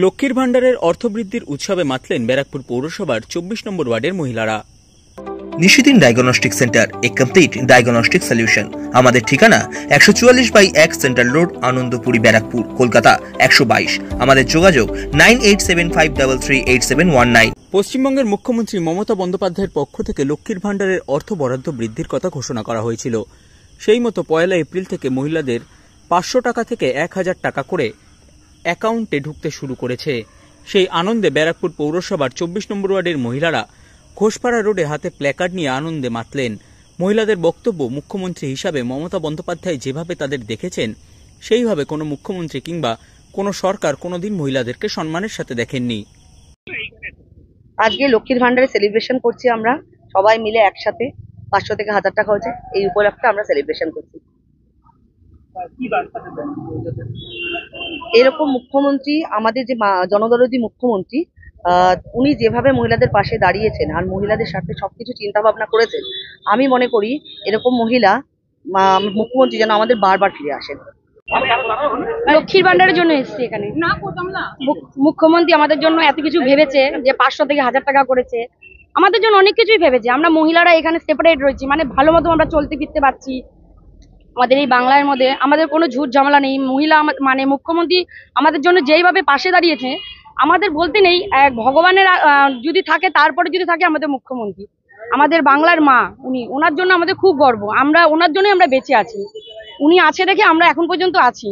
লক্ষ্মীর ভান্ডারের অর্থবৃদ্ধির উৎসবে মাতলেন ব্যারাকপুর পৌরসভার 24 নম্বর ওয়ার্ডের মহিলারা। নিশিদিন ডায়াগনস্টিক সেন্টার, এ কমপ্লিট ডায়াগনস্টিক সলিউশন। আমাদের ঠিকানা 144/1 সেন্ট্রাল রোড, আনন্দপুরি, ব্যারাকপুর, কলকাতা 122। আমাদের যোগাযোগ 9875338719। পশ্চিমবঙ্গের মুখ্যমন্ত্রী মমতা বন্দ্যোপাধ্যায়ের পক্ষ থেকে লক্ষ্মীর ভান্ডারের অর্থ বরাদ্দ বৃদ্ধির কথা ঘোষণা করা হয়েছিল। সেই মতো 1 এপ্রিল থেকে মহিলাদের 500 টাকা থেকে 1000 টাকা করে অ্যাকাউন্টে ঢুকতে শুরু করেছে। সেই আনন্দে ব্যারাকপুর পৌরসভার 24 নম্বর ওয়ার্ডের মহিলারা ঘোষপাড়া রোডে হাতে প্ল্যাকার্ড নিয়ে আনন্দে মাতলেন। মহিলাদের বক্তব্য, মুখ্যমন্ত্রী হিসাবে মমতা বন্দ্যোপাধ্যায় যেভাবে তাদের দেখেছেন সেইভাবে কোনো মুখ্যমন্ত্রী কিংবা কোনো সরকার কোনোদিন মহিলাদেরকে সম্মানের সাথে দেখেননি। আজকে লক্ষ্মীর ভান্ডারে সেলিব্রেশন করছি, আমরা সবাই মিলে একসাথে 500 থেকে 1000 টাকা হয়েছে, এই উপলক্ষে আমরা সেলিব্রেশন করছি। এরকম মুখ্যমন্ত্রী, আমাদের যে জনদরদী মুখ্যমন্ত্রী, উনি যেভাবে মহিলাদের পাশে দাঁড়িয়েছেন আর মহিলাদের সাথে সবকিছু চিন্তা ভাবনা করেছেন, আমি মনে করি এরকম মহিলা মুখ্যমন্ত্রী যেন আমাদের বারবার ফিরে আসেন। লক্ষ্মীর ভান্ডারের জন্য এসেছি এখানে। মুখ্যমন্ত্রী আমাদের জন্য এত কিছু ভেবেছে, যে 500 থেকে 1000 টাকা করেছে, আমাদের জন্য অনেক কিছুই ভেবেছে। আমরা মহিলারা এখানে সেপারেট রয়েছি, মানে ভালো মতো আমরা চলতে ফিরতে পারছি। আমাদের এই বাংলার মধ্যে আমাদের কোনো ঝুট ঝামেলা নেই। মহিলা মানে মুখ্যমন্ত্রী আমাদের জন্য যেইভাবে পাশে দাঁড়িয়েছে, আমাদের বলতে নেই, এক ভগবানের যদি থাকে, তারপরে যদি থাকে আমাদের মুখ্যমন্ত্রী, আমাদের বাংলার মা, উনি, ওনার জন্য আমাদের খুব গর্ব। আমরা ওনার জন্যই আমরা বেঁচে আছি, উনি আছে দেখে আমরা এখন পর্যন্ত আছি।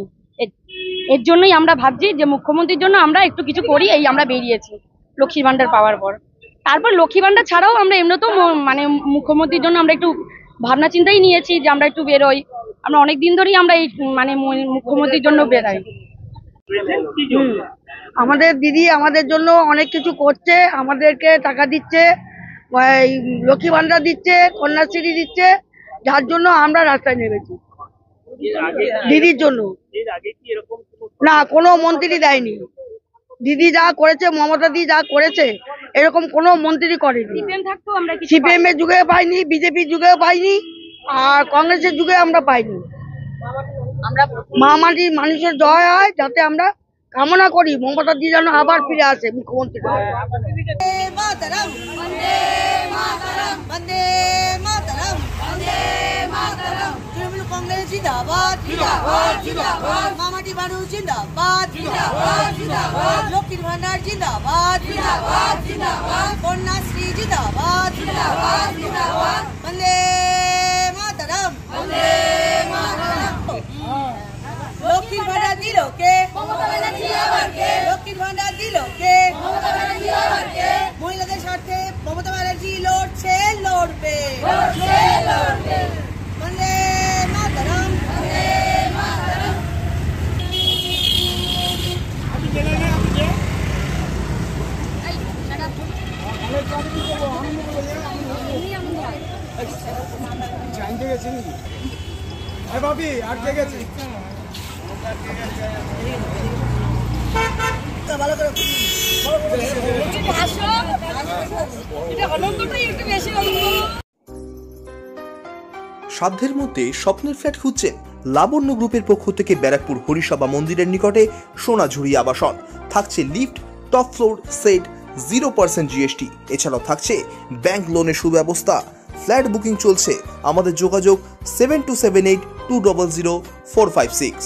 এর জন্যই আমরা ভাবছি যে মুখ্যমন্ত্রীর জন্য আমরা একটু কিছু করি, এই আমরা বেরিয়েছি লক্ষ্মী ভান্ডার পাওয়ার পর। তারপর লক্ষ্মী ভান্ডার ছাড়াও আমরা এমনিতেও মানে মুখ্যমন্ত্রীর জন্য আমরা একটু ভাবনা চিন্তাই নিয়েছি যে আমরা একটু বেরোই। আমরা অনেক দিন ধরেই আমরা এই মানে মুখ্যমন্ত্রীর জন্য বেরোই। আমাদের দিদি আমাদের জন্য অনেক কিছু করছে, আমাদেরকে টাকা দিচ্ছে, লক্ষ্মী ভান্ডার দিচ্ছে, কন্যাশ্রী দিচ্ছে, যার জন্য আমরা রাস্তায় নেমেছি দিদির জন্য। না, কোনো মন্ত্রী দেয়নি। দিদি যা করেছে, মমতা দি যা করেছে, এরকম কোনো মন্ত্রী করেনি। সিপিএম এর যুগে পাইনি, বিজেপির যুগেও পাইনি, আর কংগ্রেসের যুগে আমরা পাইনি। আমরা মহামারী মানুষের জয় হয়, যাতে আমরা কামনা করি মমতা দি যেন আবার ফিরে আসে মুখ্যমন্ত্রী। কংগ্রেস জিন্দাবাদ, জিন্দাবাদ, জিন্দাবাদ, মামাটি বাড়ু জিন্দাবাদ, জিন্দাবাদ, জিন্দাবাদ, লক্ষ্মীর ভান্ডার জিন্দাবাদ, জিন্দাবাদ, জিন্দাবাদ, কন্যাশ্রী জিন্দাবাদ, জিন্দাবাদ, জিন্দাবাদ, বন্দে মাতরম, বন্দে মাতরম। লক্ষ্মীর ভান্ডার দিল কে? মমতা ব্যানার্জি আবার কে? লক্ষ্মীর ভান্ডার দিল কে? মমতা ব্যানার্জি আবার কে? মহিলাদের স্বার্থে মমতা ব্যানার্জি লড়ছে, লড়বে, লড়ছে, লড়বে। বন্দে মাতরম, বন্দে মাতরম। জানতে গেছি নাকি? হ্যাঁ ভাবি, আটকে গেছি। ভালো করে সাধ্যের মধ্যে স্বপ্নের ফ্ল্যাট খুঁজছেন? লাবণ্য গ্রুপের পক্ষ থেকে ব্যারাকপুর হরিসভা মন্দিরের নিকটে সোনাঝুরি আবাসন। থাকছে lift, top floor, set, 0% GST। এছাড়াও থাকছে ব্যাংক লোনের সুব্যবস্থা। ফ্ল্যাট বুকিং চলছে। আমাদের যোগাযোগ 7278200456।